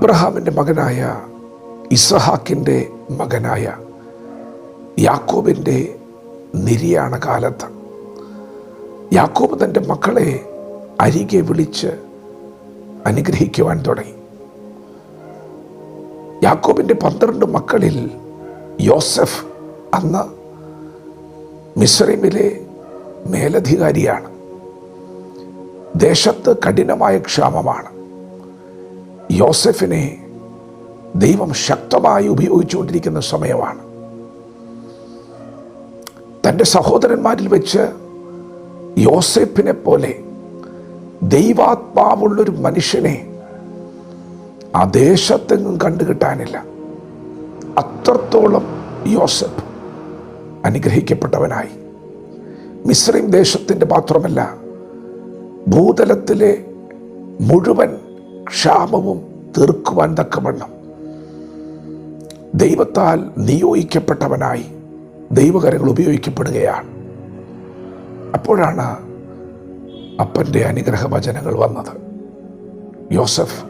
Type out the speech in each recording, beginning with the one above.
അബ്രഹാമിൻ്റെ മകനായ ഇസഹാക്കിൻ്റെ മകനായ യാക്കോബിൻ്റെ നിര്യാണ കാലത്ത് യാക്കോബ് തൻ്റെ മക്കളെ അരികെ വിളിച്ച് അനുഗ്രഹിക്കുവാൻ തുടങ്ങി. യാക്കോബിൻ്റെ 12 മക്കളിൽ യോസഫ് അന്ന് മിസ്രൈമിലെ മേലധികാരിയാണ്. ദേശത്ത് കഠിനമായ ക്ഷാമമാണ്. യോസഫിനെ ദൈവം ശക്തമായി ഉപയോഗിച്ചുകൊണ്ടിരിക്കുന്ന സമയമാണ്. തൻ്റെ സഹോദരന്മാരിൽ വെച്ച് യോസേഫിനെ പോലെ ദൈവാത്മാവുള്ളൊരു മനുഷ്യനെ ആ ദേശത്തെങ്ങും കണ്ടുകിട്ടാനില്ല. അത്രത്തോളം യോസഫ് അനുഗ്രഹിക്കപ്പെട്ടവനായി. മിസ്രൈം ദേശത്തിൻ്റെ മാത്രമല്ല, ഭൂതലത്തിലെ മുഴുവൻ ക്ഷാമവും തീർക്കുവാൻ തക്കവണ്ണം ദൈവത്താൽ നിയോഗിക്കപ്പെട്ടവനായി ദൈവകരങ്ങൾ ഉപയോഗിക്കപ്പെടുകയാണ്. അപ്പോഴാണ് അപ്പൻ്റെ അനുഗ്രഹവചനങ്ങൾ വന്നത്. യോസഫ്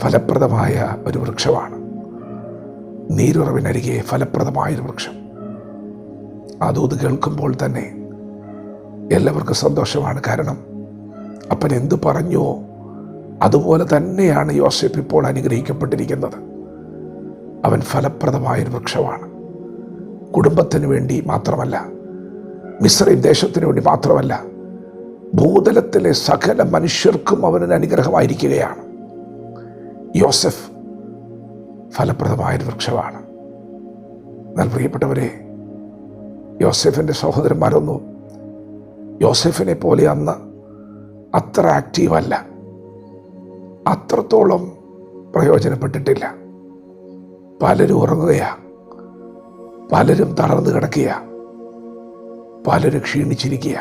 ഫലപ്രദമായ ഒരു വൃക്ഷമാണ്. നീരുറവിനരികെ ഫലപ്രദമായൊരു വൃക്ഷം. ആ ദൂത് കേൾക്കുമ്പോൾ തന്നെ എല്ലാവർക്കും സന്തോഷമാണ്. കാരണം അപ്പൻ എന്ത് പറഞ്ഞോ അതുപോലെ തന്നെയാണ് യോസേഫ് ഇപ്പോൾ അനുഗ്രഹിക്കപ്പെട്ടിരിക്കുന്നത്. അവൻ ഫലപ്രദമായൊരു വൃക്ഷമാണ്. കുടുംബത്തിന് വേണ്ടി മാത്രമല്ല, മിസ്രൈം ദേശത്തിന് വേണ്ടി മാത്രമല്ല, ഭൂതലത്തിലെ സകല മനുഷ്യർക്കും അവന് അനുഗ്രഹമായിരിക്കുകയാണ്. യോസഫ് ഫലപ്രദമായൊരു വൃക്ഷമാണ്. എന്നാൽ പ്രിയപ്പെട്ടവരെ, യോസേഫിൻ്റെ സഹോദരന്മാരൊന്നും യോസേഫിനെ പോലെ അന്ന് അത്ര ആക്റ്റീവല്ല, അത്രത്തോളം പ്രയോജനപ്പെട്ടിട്ടില്ല. പലരും ഉറങ്ങുകയാണ്, പലരും തളർന്നു കിടക്കുക, പലരും ക്ഷീണിച്ചിരിക്കുക.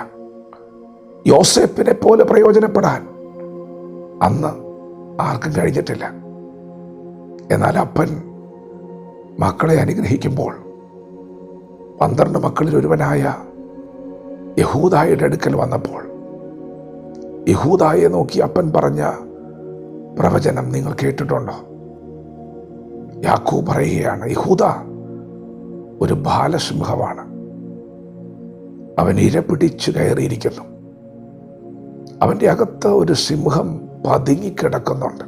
യോസേഫിനെ പോലെ പ്രയോജനപ്പെടാൻ അന്ന് ആർക്കും കഴിഞ്ഞിട്ടില്ല. എന്നാൽ അപ്പൻ മക്കളെ അനുഗ്രഹിക്കുമ്പോൾ 12 മക്കളിൽ ഒരുവനായ യഹൂദായുടെ അടുക്കൽ വന്നപ്പോൾ യഹൂദായെ നോക്കി അപ്പൻ പറഞ്ഞ പ്രവചനം നിങ്ങൾ കേട്ടിട്ടുണ്ടോ? യാക്കോബ് പറയുകയാണ്, യഹൂദ ഒരു ബാലസിംഹമാണ്. അവൻ ഇര പിടിച്ചു കയറിയിരിക്കുന്നു. അവൻ്റെ അകത്ത് ഒരു സിംഹം പതുങ്ങിക്കിടക്കുന്നുണ്ട്.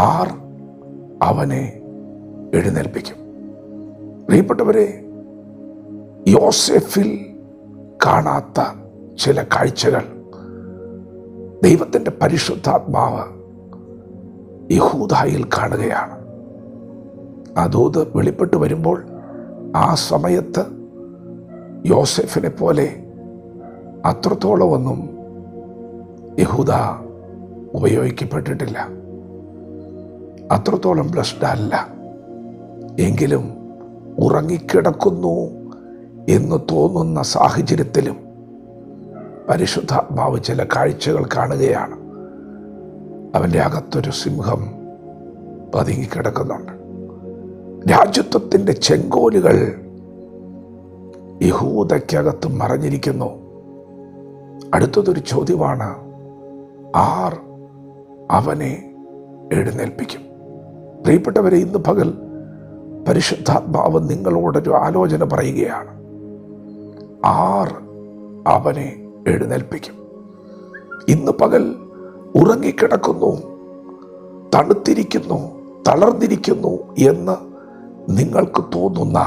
ആർ അവനെ എഴുന്നേൽപ്പിക്കും? പ്രിയപ്പെട്ടവരെ, യോസേഫിൽ കാണാത്ത ചില കാഴ്ചകൾ ദൈവത്തിൻ്റെ പരിശുദ്ധാത്മാവ് യഹൂദായിൽ കാണുകയാണ്. അതോത് വെളിപ്പെട്ട് വരുമ്പോൾ ആ സമയത്ത് യോസേഫിനെ പോലെ അത്രത്തോളം ഒന്നും യഹൂദ ഉപയോഗിക്കപ്പെട്ടിട്ടില്ല. അത്രത്തോളം ബ്ലസ്ഡ് അല്ല. എങ്കിലും ഉറങ്ങിക്കിടക്കുന്നു എന്ന് തോന്നുന്ന സാഹചര്യത്തിലും പരിശുദ്ധാത്മാവ് ചില കാഴ്ചകൾ കാണുകയാണ്. അവൻ്റെ അകത്തൊരു സിംഹം പതുങ്ങിക്കിടക്കുന്നുണ്ട്. രാജ്യത്വത്തിൻ്റെ ചെങ്കോലുകൾ യഹൂദയ്ക്കകത്ത് മറഞ്ഞിരിക്കുന്നു. അടുത്തതൊരു ചോദ്യമാണ്, ആർ അവനെ എഴുന്നേൽപ്പിക്കും? പ്രിയപ്പെട്ടവരെ, ഇന്ന് പകൽ പരിശുദ്ധാത്മാവ് നിങ്ങളോടൊരു ആലോചന പറയുകയാണ്. ആർ അവനെ എഴുന്നേൽപ്പിക്കും? ഇന്ന് പകൽ ഉറങ്ങിക്കിടക്കുന്നു, തണുത്തിരിക്കുന്നു, തളർന്നിരിക്കുന്നു എന്ന് നിങ്ങൾക്ക് തോന്നുന്ന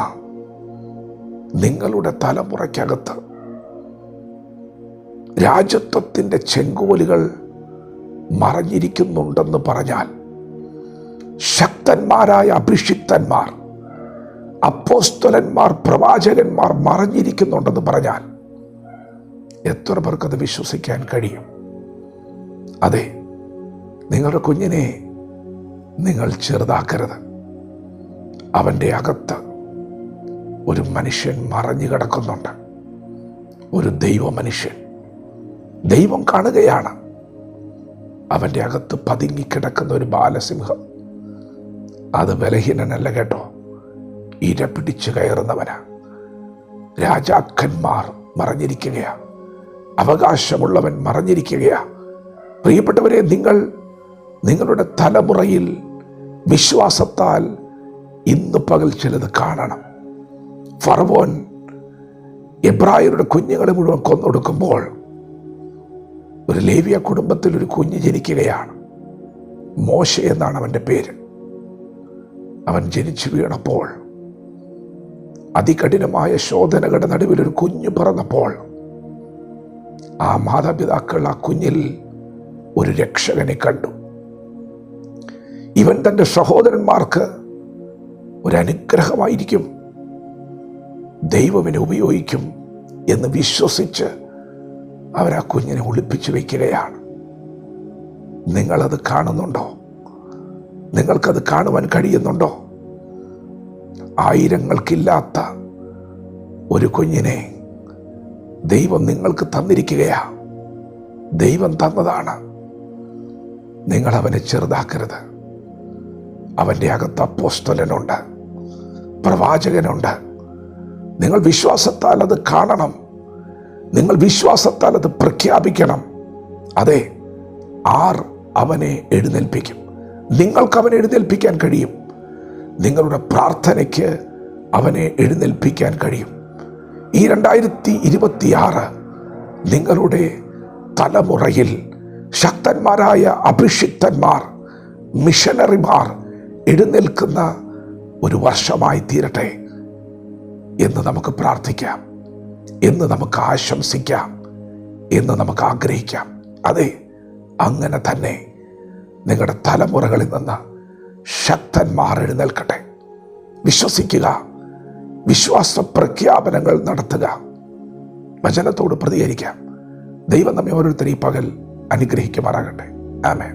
നിങ്ങളുടെ തലമുറയ്ക്കകത്ത് രാജ്യത്വത്തിൻ്റെ ചെങ്കോലുകൾ മറഞ്ഞിരിക്കുന്നുണ്ടെന്ന് പറഞ്ഞാൽ, ശക്തന്മാരായ അഭിഷിക്തന്മാർ, അപ്പോസ്തലന്മാർ, പ്രവാചകന്മാർ മറഞ്ഞിരിക്കുന്നുണ്ടെന്ന് പറഞ്ഞാൽ എത്ര പേർക്കത് വിശ്വസിക്കാൻ കഴിയും? അതെ, നിങ്ങളുടെ കുഞ്ഞിനെ നിങ്ങൾ ചെറുതാക്കരുത്. അവൻ്റെ അകത്ത് ഒരു മനുഷ്യൻ മറഞ്ഞു കിടക്കുന്നുണ്ട്. ഒരു ദൈവ മനുഷ്യൻ. ദൈവം കാണുകയാണ്. അവൻ്റെ അകത്ത് പതുങ്ങിക്കിടക്കുന്ന ഒരു ബാലസിംഹം. അത് ബലഹീനനല്ല കേട്ടോ, ഇര പിടിച്ചു കയറുന്നവനാ. രാജാക്കന്മാർ മറഞ്ഞിരിക്കുകയാ, അവകാശമുള്ളവൻ മറഞ്ഞിരിക്കുകയാ. പ്രിയപ്പെട്ടവരെ, നിങ്ങൾ നിങ്ങളുടെ തലമുറയിൽ വിശ്വാസത്താൽ ഇന്ന് പകൽ ചിലത് കാണണം. ഫറവോൻ എബ്രായരുടെ കുഞ്ഞുങ്ങളെ മുഴുവൻ കൊന്നൊടുക്കുമ്പോൾ ഒരു ലേവ്യ കുടുംബത്തിൽ ഒരു കുഞ്ഞ് ജനിക്കുകയാണ്. മോശെ എന്നാണ് അവൻ്റെ പേര്. അവൻ ജനിച്ചു വീണപ്പോൾ, അതികഠിനമായ ശോധനകളുടെ നടുവിൽ ഒരു കുഞ്ഞ് പിറന്നപ്പോൾ, ആ മാതാപിതാക്കൾ ആ കുഞ്ഞിൽ ഒരു രക്ഷകനെ കണ്ടു. ഇവൻ തൻ്റെ സഹോദരന്മാർക്ക് ഒരു അനുഗ്രഹമായിരിക്കും, ദൈവവിനെ ഉപയോഗിക്കും എന്ന് വിശ്വസിച്ച് അവരാ കുഞ്ഞിനെ ഒളിപ്പിച്ചു വയ്ക്കുകയാണ്. നിങ്ങളത് കാണുന്നുണ്ടോ? നിങ്ങൾക്കത് കാണുവാൻ കഴിയുന്നുണ്ടോ? ആയിരങ്ങൾക്കില്ലാത്ത ഒരു കുഞ്ഞിനെ ദൈവം നിങ്ങൾക്ക് തന്നിരിക്കുകയാ. ദൈവം തന്നതാണ്. നിങ്ങൾ അവനെ ചെറുതാക്കരുത്. അവൻ്റെ അകത്ത് അപ്പോസ്തലനുണ്ട്, പ്രവാചകനുണ്ട്. നിങ്ങൾ വിശ്വാസത്താൽ അത് കാണണം. നിങ്ങൾ വിശ്വാസത്താൽ അത് പ്രഖ്യാപിക്കണം. അതെ, ആർ അവനെ എഴുന്നേൽപ്പിക്കും? നിങ്ങൾക്ക് അവനെ എഴുന്നേൽപ്പിക്കാൻ കഴിയും. നിങ്ങളുടെ പ്രാർത്ഥനയ്ക്ക് അവനെ എഴുന്നേൽപ്പിക്കാൻ കഴിയും. ഈ 2026 നിങ്ങളുടെ തലമുറയിൽ ശക്തന്മാരായ അഭിഷിക്തന്മാർ, മിഷനറിമാർ എഴുന്നേൽക്കുന്ന ഒരു വർഷമായി തീരട്ടെ എന്ന് നമുക്ക് പ്രാർത്ഥിക്കാം, എന്ന് നമുക്ക് ആശംസിക്കാം, എന്ന് നമുക്ക് ആഗ്രഹിക്കാം. അതെ, അങ്ങനെ തന്നെ നിങ്ങളുടെ തലമുറകളിൽ നിന്ന് ശക്തന്മാർ എഴുന്നേൽക്കട്ടെ. വിശ്വസിക്കുക, വിശ്വാസ പ്രഖ്യാപനങ്ങൾ നടത്തുക, വചനത്തോട് പ്രതികരിക്കാം. ദൈവം നമ്മെ ഓരോരുത്തരെയും പകൽ അനുഗ്രഹിക്കുമാറാകട്ടെ. ആമേൻ.